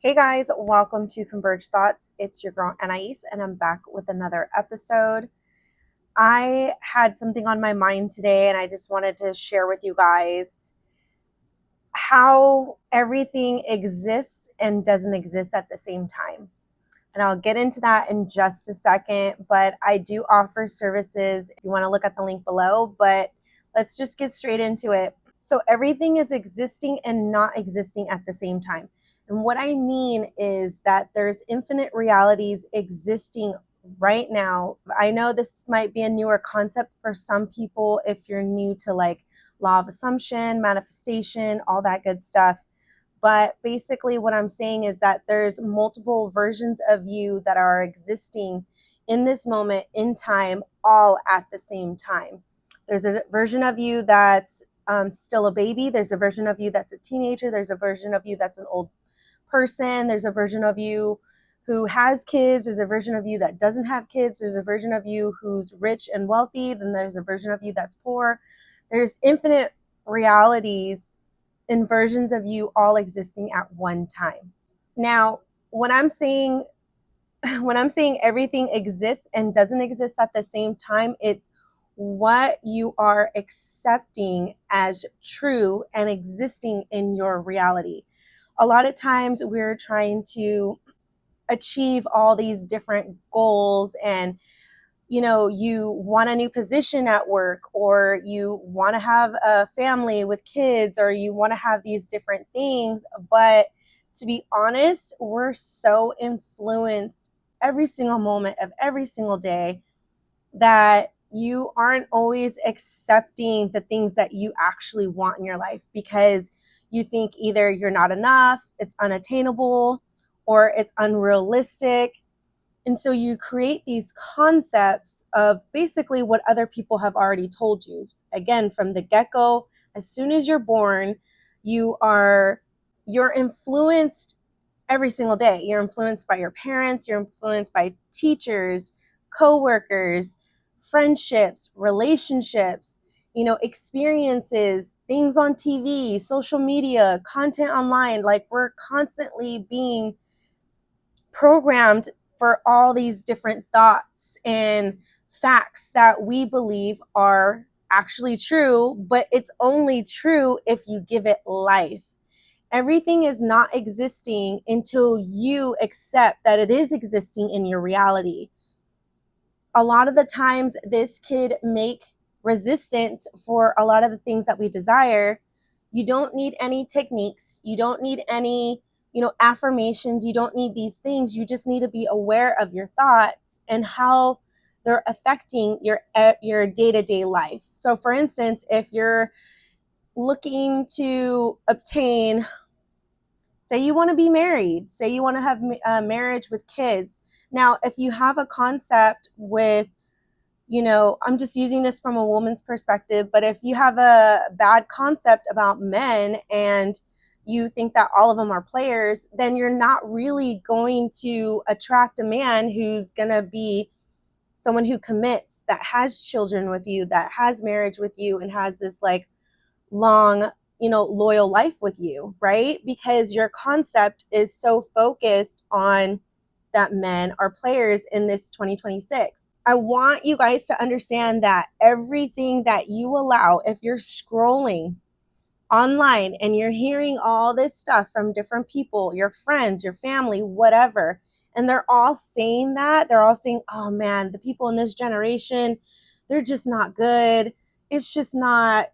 Hey guys, welcome to Converge Thoughts. It's your girl Anais, and I'm back with another episode. I had something on my mind today, and I just wanted to share with you guys how everything exists and doesn't exist at the same time. And I'll get into that in just a second, but I do offer services if you want to look at the link below. But let's just get straight into it. So, everything is existing and not existing at the same time. And what I mean is that there's infinite realities existing right now. I know this might be a newer concept for some people if you're new to like law of assumption, manifestation, all that good stuff. But basically, what I'm saying is that there's multiple versions of you that are existing in this moment in time, all at the same time. There's a version of you that's still a baby. There's a version of you that's a teenager. There's a version of you that's an old person. There's a version of you who has kids. There's a version of you that doesn't have kids. There's a version of you who's rich and wealthy. Then there's a version of you that's poor. There's infinite realities and versions of you all existing at one time. Now, when I'm saying everything exists and doesn't exist at the same time, it's what you are accepting as true and existing in your reality. A lot of times we're trying to achieve all these different goals, and you want a new position at work, or you want to have a family with kids, or you want to have these different things. But to be honest, we're so influenced every single moment of every single day that you aren't always accepting the things that you actually want in your life, because you think either you're not enough, it's unattainable, or it's unrealistic. And so you create these concepts of basically what other people have already told you. Again, from the get-go, as soon as you're born, you're influenced every single day. You're influenced by your parents, you're influenced by teachers, coworkers, friendships, relationships, experiences, things on TV, social media, content online. Like, we're constantly being programmed for all these different thoughts and facts that we believe are actually true, but it's only true if you give it life. Everything is not existing until you accept that it is existing in your reality. A lot of the times, this could make resistance for a lot of the things that we desire. You don't need any techniques. You don't need any, affirmations. You don't need these things. You just need to be aware of your thoughts and how they're affecting your day-to-day life. So, for instance, if you're looking to obtain, say you want to be married, say you want to have a marriage with kids. Now, if you have a concept with, I'm just using this from a woman's perspective, but if you have a bad concept about men and you think that all of them are players, then you're not really going to attract a man who's going to be someone who commits, that has children with you, that has marriage with you, and has this like long, loyal life with you, right? Because your concept is so focused on that men are players in this 2026. I want you guys to understand that everything that you allow, if you're scrolling online and you're hearing all this stuff from different people, your friends, your family, whatever, and they're all saying that, they're all saying, oh man, the people in this generation, they're just not good. It's just not,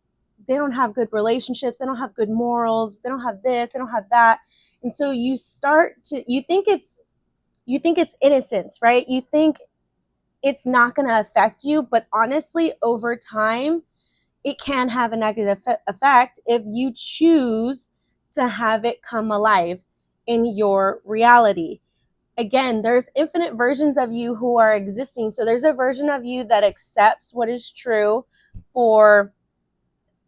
they don't have good relationships. They don't have good morals. They don't have this, they don't have that. And so you think it's innocence, right? You think it's not going to affect you, but honestly, over time, it can have a negative effect if you choose to have it come alive in your reality. Again, there's infinite versions of you who are existing. So there's a version of you that accepts what is true for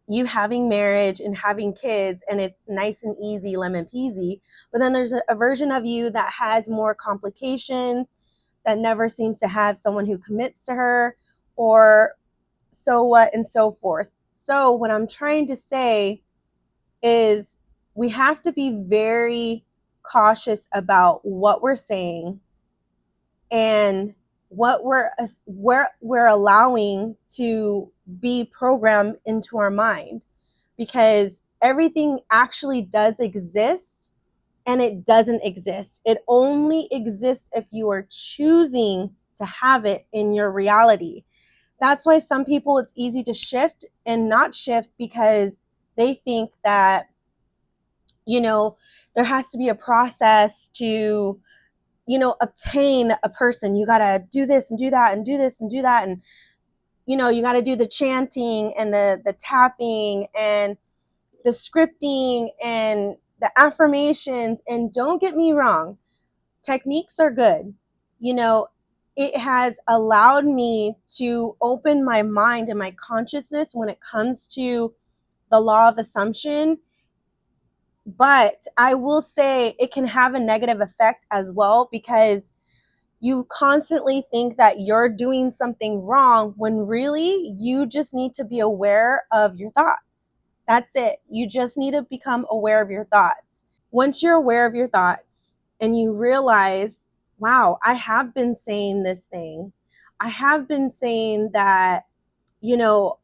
you having marriage and having kids, and it's nice and easy, lemon peasy. But then there's a version of you that has more complications, that never seems to have someone who commits to her, or so what, and so forth. So what I'm trying to say is we have to be very cautious about what we're saying and what we're allowing to be programmed into our mind, because everything actually does exist and it doesn't exist. It only exists if you are choosing to have it in your reality. That's why some people, it's easy to shift and not shift, because they think that, there has to be a process to, obtain a person. You got to do this and do that and do this and do that. And, you got to do the chanting and the tapping and the scripting and the affirmations. And don't get me wrong, techniques are good. It has allowed me to open my mind and my consciousness when it comes to the law of assumption. But I will say it can have a negative effect as well, because you constantly think that you're doing something wrong when really you just need to be aware of your thoughts. That's it. You just need to become aware of your thoughts. Once you're aware of your thoughts and you realize, wow, I have been saying this thing. I have been saying that,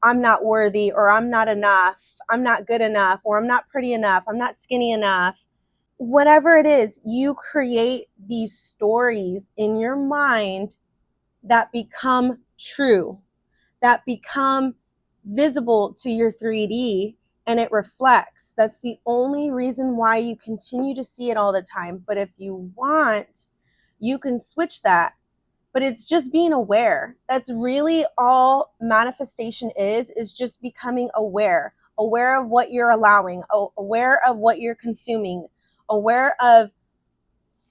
I'm not worthy, or I'm not enough, I'm not good enough, or I'm not pretty enough, I'm not skinny enough. Whatever it is, you create these stories in your mind that become true, that become visible to your 3D, and it reflects. That's the only reason why you continue to see it all the time. But if you want, you can switch that. But it's just being aware. That's really all manifestation is just becoming aware of what you're allowing, aware of what you're consuming, aware of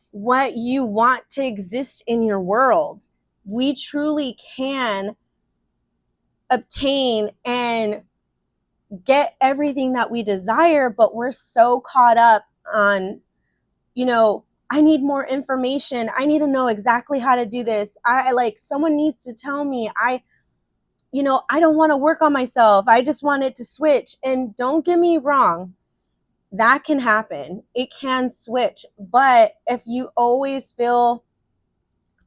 what you want to exist in your world. We truly can obtain and get everything that we desire, but we're so caught up on, I need more information. I need to know exactly how to do this. I like, someone needs to tell me. I don't want to work on myself. I just want it to switch. And don't get me wrong, that can happen. It can switch. But if you always feel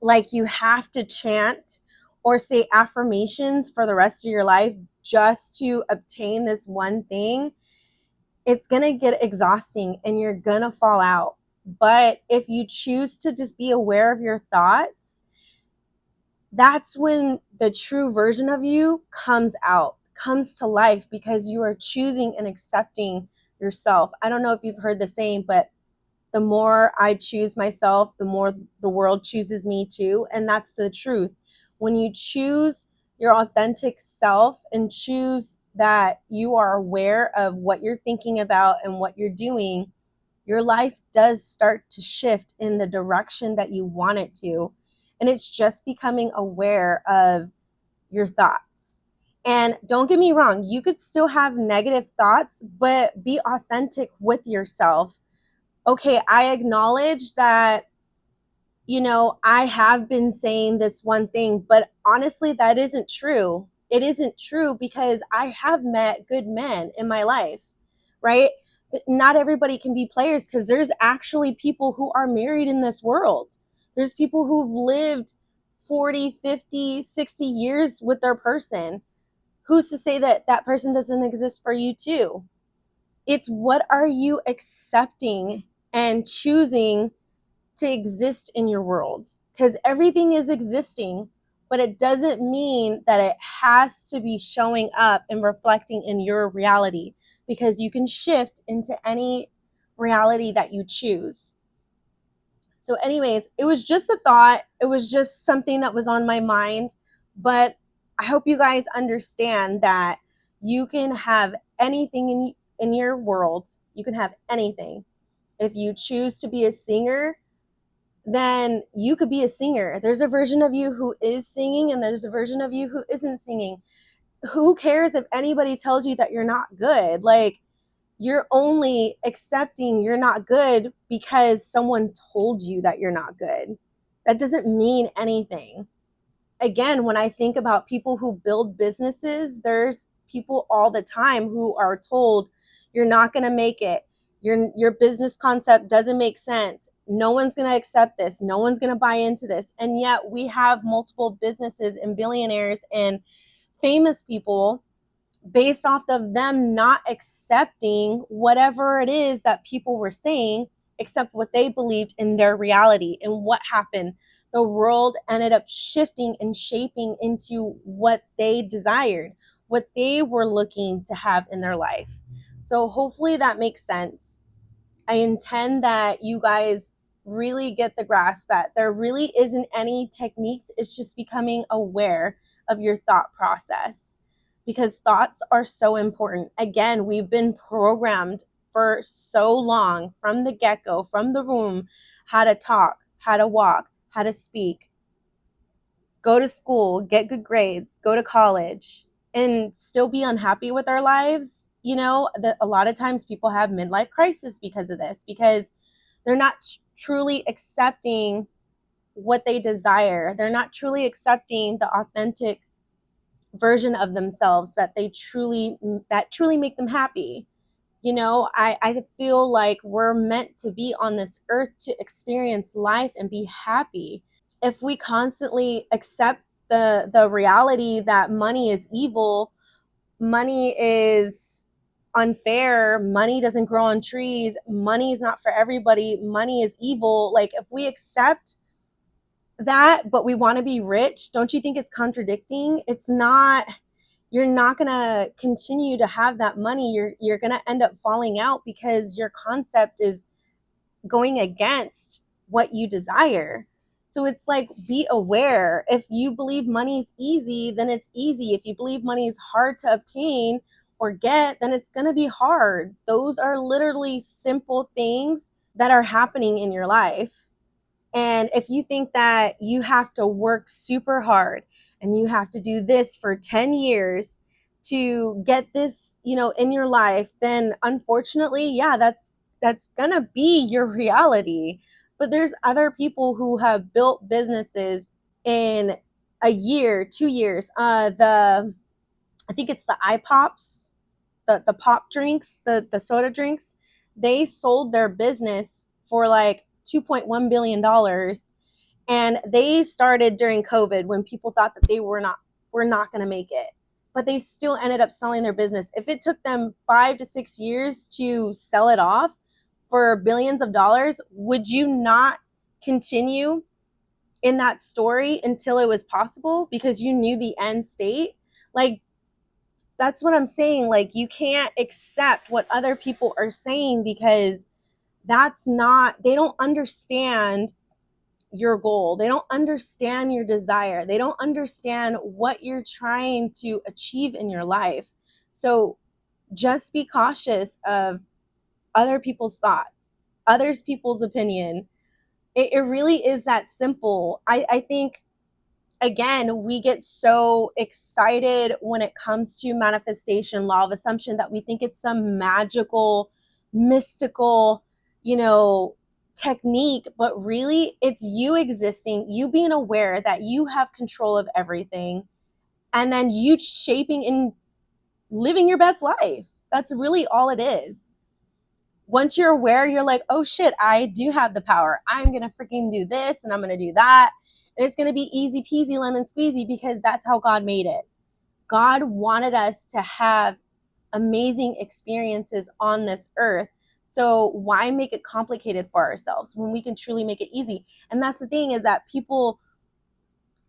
like you have to chant or say affirmations for the rest of your life just to obtain this one thing, it's going to get exhausting and you're going to fall out. But if you choose to just be aware of your thoughts, that's when the true version of you comes out, comes to life, because you are choosing and accepting yourself. I don't know if you've heard the saying, but the more I choose myself, the more the world chooses me too. And that's the truth. When you choose your authentic self and choose that you are aware of what you're thinking about and what you're doing, your life does start to shift in the direction that you want it to. And it's just becoming aware of your thoughts. And don't get me wrong, you could still have negative thoughts, but be authentic with yourself. Okay, I acknowledge that, I have been saying this one thing, but honestly, that isn't true. It isn't true, because I have met good men in my life, right? Not everybody can be players, because there's actually people who are married in this world. There's people who've lived 40, 50, 60 years with their person. Who's to say that that person doesn't exist for you too? It's what are you accepting and choosing to exist in your world, because everything is existing, but it doesn't mean that it has to be showing up and reflecting in your reality, because you can shift into any reality that you choose. So anyways, it was just a thought. It was just something that was on my mind, but I hope you guys understand that you can have anything in your world. You can have anything. If you choose to be a singer, then you could be a singer. There's a version of you who is singing, and there's a version of you who isn't singing. Who cares if anybody tells you that you're not good? Like, you're only accepting you're not good because someone told you that you're not good. That doesn't mean anything. Again, when I think about people who build businesses, there's people all the time who are told, you're not going to make it. Your business concept doesn't make sense. No one's going to accept this. No one's going to buy into this. And yet we have multiple businesses and billionaires and famous people based off of them not accepting whatever it is that people were saying, except what they believed in their reality. And what happened? The world ended up shifting and shaping into what they desired, what they were looking to have in their life. So hopefully that makes sense. I intend that you guys really get the grasp that there really isn't any techniques. It's just becoming aware of your thought process, because thoughts are so important. Again, we've been programmed for so long from the get-go, from the womb, how to talk, how to walk, how to speak, go to school, get good grades, go to college, and still be unhappy with our lives. You know, that a lot of times people have midlife crisis because of this, because they're not truly accepting what they desire. They're not truly accepting the authentic version of themselves that truly make them happy. You know, I feel like we're meant to be on this earth to experience life and be happy. If we constantly accept the reality that money is evil, money is unfair, money doesn't grow on trees, money is not for everybody, money is evil, like if we accept that but we want to be rich, don't you think it's contradicting? It's not. You're not going to continue to have that money. You're going to end up falling out because your concept is going against what you desire. So it's like, be aware. If you believe money is easy, then it's easy. If you believe money is hard to obtain or get, then it's going to be hard. Those are literally simple things that are happening in your life. And if you think that you have to work super hard and you have to do this for 10 years to get this, you know, in your life, then unfortunately, yeah, that's gonna be your reality. But there's other people who have built businesses in a year, 2 years. I think it's the iPops, the pop drinks, the soda drinks. They sold their business for like $2.1 billion, and they started during COVID when people thought that they were not going to make it, but they still ended up selling their business. If it took them 5 to 6 years to sell it off for billions of dollars, would you not continue in that story until it was possible because you knew the end state? Like, that's what I'm saying. Like, you can't accept what other people are saying because they don't understand your goal. They don't understand your desire. They don't understand what you're trying to achieve in your life. So just be cautious of other people's thoughts, others people's opinion. It really is that simple. I think, again, we get so excited when it comes to manifestation, law of assumption, that we think it's some magical, mystical, you know, technique, but really it's you existing, you being aware that you have control of everything, and then you shaping and living your best life. That's really all it is. Once you're aware, you're like, oh shit, I do have the power. I'm going to freaking do this and I'm going to do that. And it's going to be easy peasy lemon squeezy because that's how God made it. God wanted us to have amazing experiences on this earth. So why make it complicated for ourselves when we can truly make it easy? And that's the thing, is that people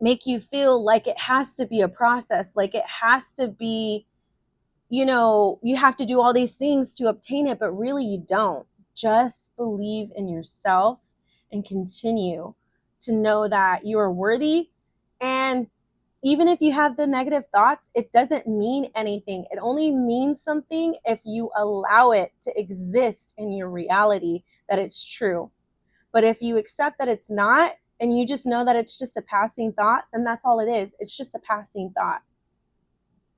make you feel like it has to be a process, like it has to be, you know, you have to do all these things to obtain it, but really you don't. Just believe in yourself and continue to know that you are worthy. And even if you have the negative thoughts, it doesn't mean anything. It only means something if you allow it to exist in your reality, that it's true. But if you accept that it's not, and you just know that it's just a passing thought, then that's all it is. It's just a passing thought.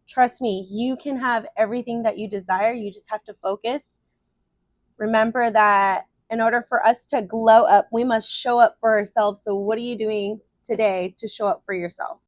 Trust me, you can have everything that you desire. You just have to focus. Remember that in order for us to glow up, we must show up for ourselves. So what are you doing today to show up for yourself?